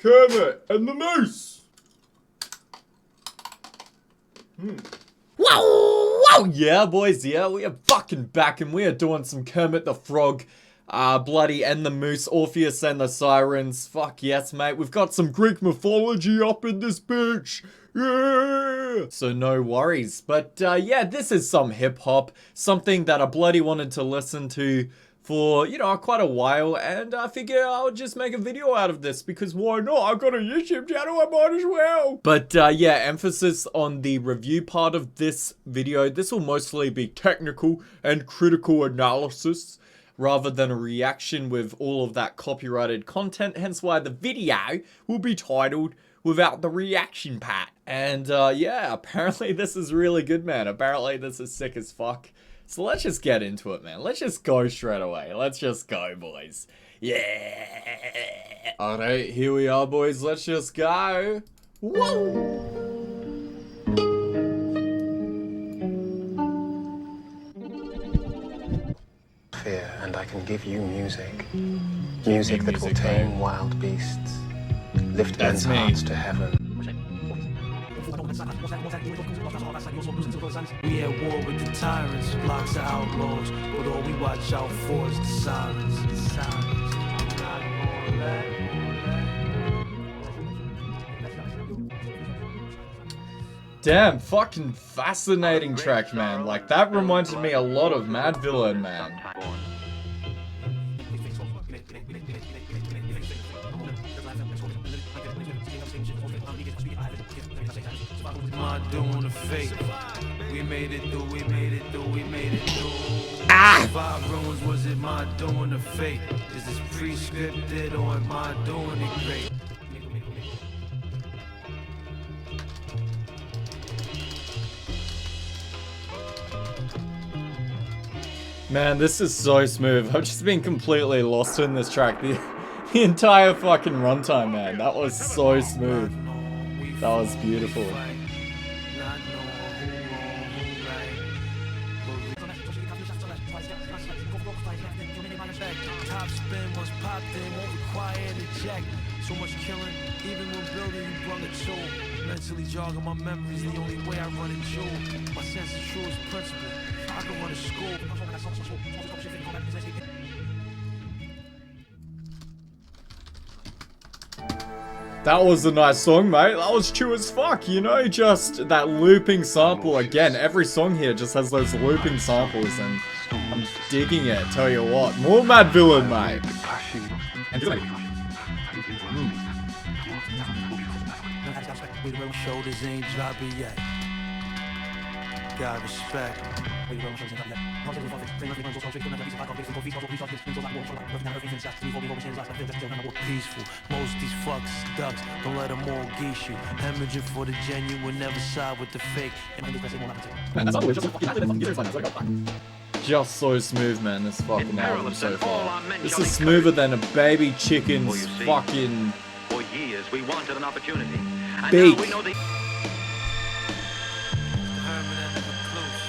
Hermit and the Moose. Wow, yeah, boys, yeah, we are fucking back and we are doing some Kermit the Frog, Bluddy and the Moose, Orpheus and the Sirens. Fuck yes, mate, we've got some Greek mythology up in this bitch. Yeah! So no worries, but yeah, this is some hip-hop, something that I bloody wanted to listen to for, you know, quite a while, and I figure I'll just make a video out of this, because why not? I've got a YouTube channel, I might as well. But yeah, emphasis on the review part of this video. This will mostly be technical and critical analysis, rather than a reaction with all of that copyrighted content, hence why the video will be titled without the reaction part. And yeah, apparently this is really good, man. Apparently this is sick as fuck. So let's just get into it, man. Let's just go straight away. Let's just go, boys. Yeah. Alright, here we are, boys. Let's just go. Whoa. Fear, and I can give you music. Music that will tame wild beasts. Lift men's hearts to heaven. We at war with the tyrants, blocks of outlaws, but all we watch out for is the silence. Damn, fucking fascinating track, man. Like, that reminded me a lot of Mad Villain, man. Doing the fake. We made it through, we made it through, we made it through. Five runes, was it my doing the fake? Is this pre-scripted or am I doing it great? Man, this is so smooth. I've just been completely lost in this track. The entire fucking runtime, man. That was so smooth. That was beautiful. Top spin was popped in, won't require an eject. So much killing, even when building you brung a tool. Mentally jogging my memories, the only way I run a jewel. My sense of truest principle, I can run a school. That was a nice song, mate. That was true as fuck, you know? Just that looping sample. Again, every song here just has those looping samples, and I'm digging it, tell you what. More Mad Villain, mate. Shoulders ain't dropping yet. God respect. Peaceful. Most these fucks ducks, don't let them all geese you. Hemorrhaging for the genuine, never side with the fake. Just so smooth, man, this fucking album so far. This is smoother than a baby chicken's fucking for years we wanted an opportunity. And beak. now we know the Hermit and the Recluse.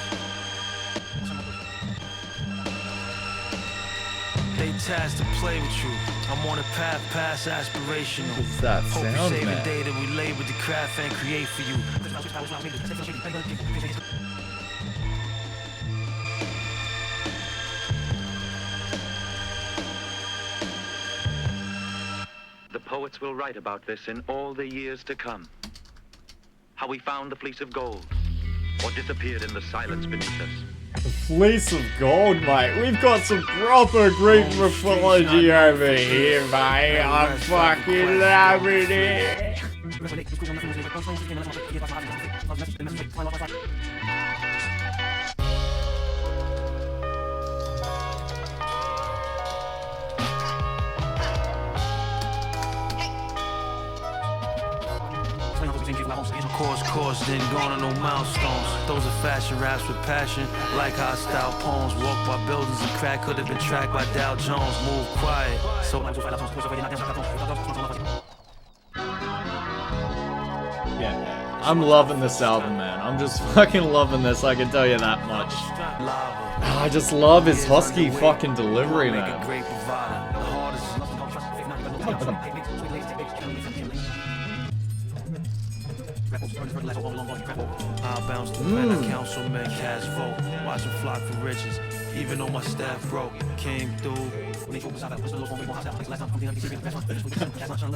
They tasked to play with you. I'm on a path past aspirational. What's that Hope you sound, save man? the day that we lay with the craft and create for you. The poets will write about this in all the years to come. How we found the fleece of gold, or disappeared in the silence beneath us. The Fleece of Gold, mate. We've got some proper Greek mythology over here, mate. I'm fucking loving it. Course, then gone on no milestones. Those are fashion raps with passion, like hostile poems. Walk by buildings and crack, could have been tracked by Dow Jones. Move quiet. So Yeah, I'm loving this album, man. I'm just fucking loving this, I can tell you that much. I just love his husky fucking delivery, man. I'll bounce the pen, I counsel men cast vote. Watch them flock for riches. Even though my staff broke, came through.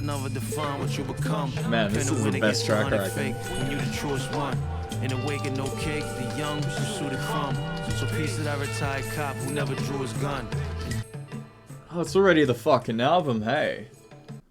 Never define what you become. Man, this is the best track, I reckon. When you the truest one. In a wake and no cake, the young pursue the crumb. So peace to that retired cop who never drew his gun. Oh, it's already the fucking album, hey.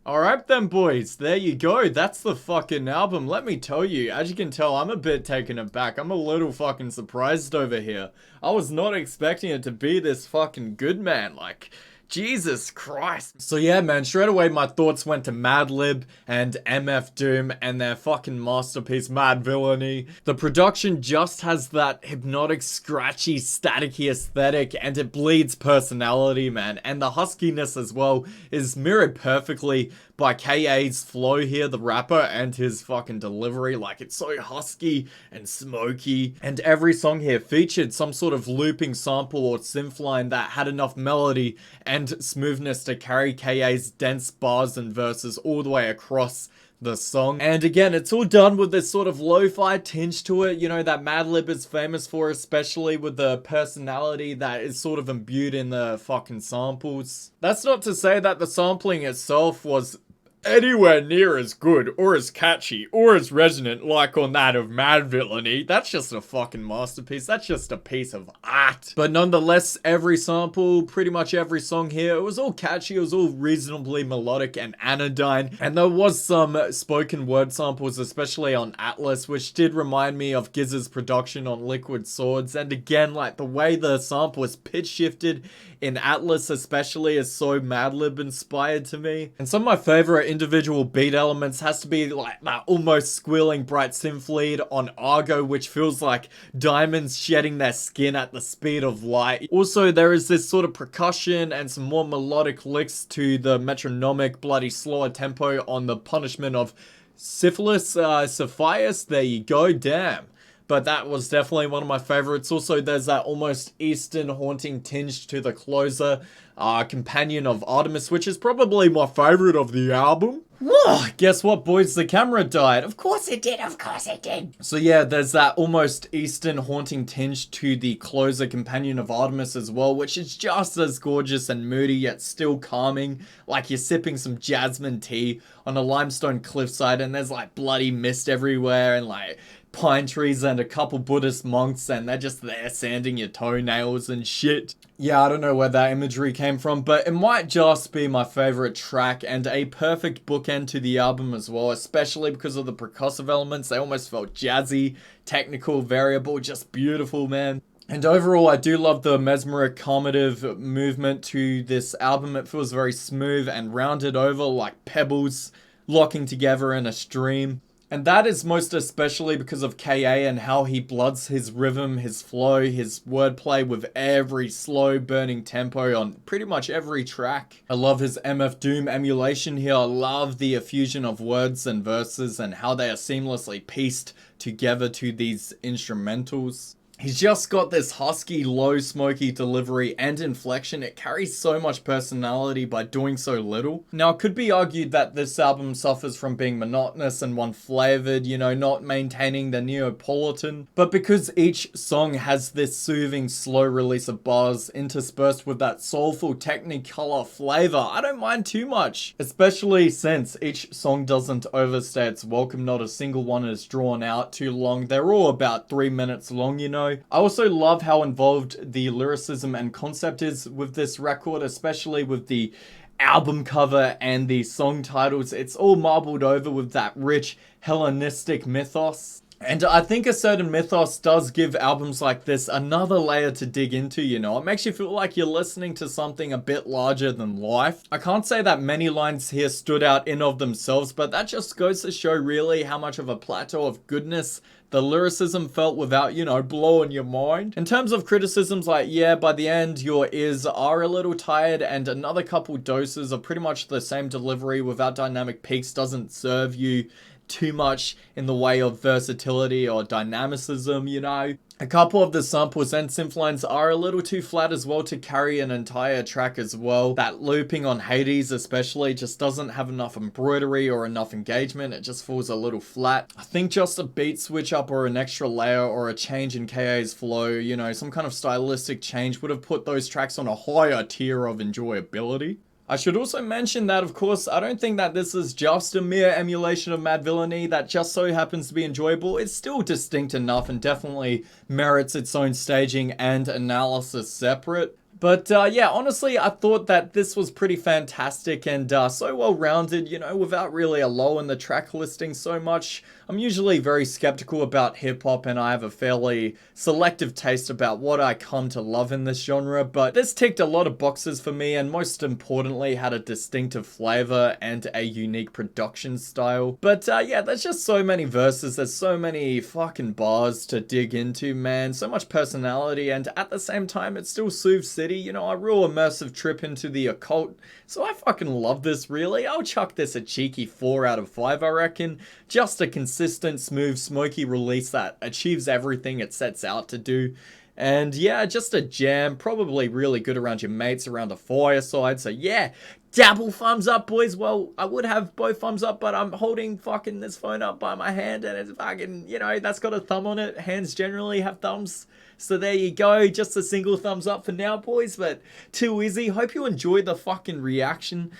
Alright then, boys, there you go. That's the fucking album. Let me tell you, as you can tell, I'm a bit taken aback. I'm a little fucking surprised over here. I was not expecting it to be this fucking good, man. Like, Jesus Christ. So yeah, man, straight away my thoughts went to Madlib and MF Doom and their fucking masterpiece, Mad Villainy. The production just has that hypnotic, scratchy, staticky aesthetic, and it bleeds personality, man. And the huskiness as well is mirrored perfectly by KA's flow here, the rapper, and his fucking delivery. Like, it's so husky and smoky. And every song here featured some sort of looping sample or synth line that had enough melody and smoothness to carry KA's dense bars and verses all the way across the song. And again, it's all done with this sort of lo-fi tinge to it, you know, that Madlib is famous for, especially with the personality that is sort of imbued in the fucking samples. That's not to say that the sampling itself was anywhere near as good or as catchy or as resonant like on that of Mad Villainy. That's just a fucking masterpiece. That's just a piece of art. But nonetheless, every sample, pretty much every song here, it was all catchy, it was all reasonably melodic and anodyne. And there was some spoken word samples, especially on Atlas, which did remind me of Giz's production on Liquid Swords. And again, like the way the sample was pitch shifted in Atlas especially is so Madlib inspired to me. And some of my favorite individual beat elements has to be like that almost squealing bright synth lead on Argo, which feels like diamonds shedding their skin at the speed of light. Also, there is this sort of percussion and some more melodic licks to the metronomic, bloody slower tempo on the Punishment of Syphilis, Cephius. There you go, damn. But that was definitely one of my favorites. Also, there's that almost Eastern haunting tinge to the closer, Companion of Artemis, which is probably my favorite of the album. Whoa, guess what, boys? The camera died. Of course it did, of course it did. So yeah, there's that almost Eastern haunting tinge to the closer, Companion of Artemis as well, which is just as gorgeous and moody, yet still calming, like you're sipping some jasmine tea on a limestone cliffside and there's like bloody mist everywhere and like pine trees and a couple Buddhist monks and they're just there sanding your toenails and shit. Yeah, I don't know where that imagery came from, but it might just be my favorite track and a perfect bookend to the album as well, especially because of the percussive elements. They almost felt jazzy, technical, variable, just beautiful, man. And overall, I do love the mesmeric, calmative movement to this album. It feels very smooth and rounded over like pebbles locking together in a stream. And that is most especially because of KA and how he bloods his rhythm, his flow, his wordplay with every slow burning tempo on pretty much every track. I love his MF Doom emulation here. I love the effusion of words and verses and how they are seamlessly pieced together to these instrumentals. He's just got this husky, low, smoky delivery and inflection. It carries so much personality by doing so little. Now, it could be argued that this album suffers from being monotonous and one-flavored, you know, not maintaining the Neapolitan. But because each song has this soothing, slow release of bars interspersed with that soulful Technicolor flavor, I don't mind too much. Especially since each song doesn't overstay its welcome. Not a single one is drawn out too long. They're all about 3 minutes long, you know. I also love how involved the lyricism and concept is with this record, especially with the album cover and the song titles. It's all marbled over with that rich Hellenistic mythos. And I think a certain mythos does give albums like this another layer to dig into, you know. It makes you feel like you're listening to something a bit larger than life. I can't say that many lines here stood out in of themselves, but that just goes to show really how much of a plateau of goodness the lyricism felt without, you know, blowing your mind. In terms of criticisms, like, yeah, by the end, your ears are a little tired, and another couple doses of pretty much the same delivery without dynamic peaks doesn't serve you too much in the way of versatility or dynamicism, you know. A couple of the samples and synth lines are a little too flat as well to carry an entire track as well. That looping on Hades especially just doesn't have enough embroidery or enough engagement. It just falls a little flat. I think just a beat switch up or an extra layer or a change in KA's flow, you know, some kind of stylistic change would have put those tracks on a higher tier of enjoyability. I should also mention that, of course, I don't think that this is just a mere emulation of Mad Villainy that just so happens to be enjoyable. It's still distinct enough and definitely merits its own staging and analysis separate. But yeah, honestly, I thought that this was pretty fantastic and so well-rounded, you know, without really a lull in the track listing so much. I'm usually very skeptical about hip-hop and I have a fairly selective taste about what I come to love in this genre, but this ticked a lot of boxes for me and most importantly had a distinctive flavor and a unique production style. But yeah, there's just so many verses, there's so many fucking bars to dig into, man, so much personality, and at the same time it still soothes City, you know, a real immersive trip into the occult. So I fucking love this, really. I'll chuck this a cheeky 4 out of 5, I reckon. Just a consistent, smooth, smoky release that achieves everything it sets out to do. And yeah, just a jam, probably really good around your mates, around a fireside. So yeah, double thumbs up, boys. Well, I would have both thumbs up, but I'm holding fucking this phone up by my hand and it's fucking, you know, that's got a thumb on it. Hands generally have thumbs. So there you go, just a single thumbs up for now, boys, but too easy. Hope you enjoyed the fucking reaction.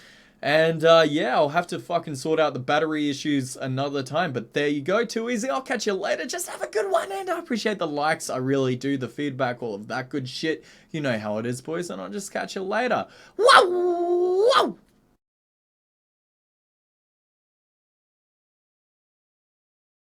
And yeah, I'll have to fucking sort out the battery issues another time, but there you go, too easy. I'll catch you later. Just have a good one, and I appreciate the likes. I really do, the feedback, all of that good shit. You know how it is, boys, and I'll just catch you later. Whoa! Whoa!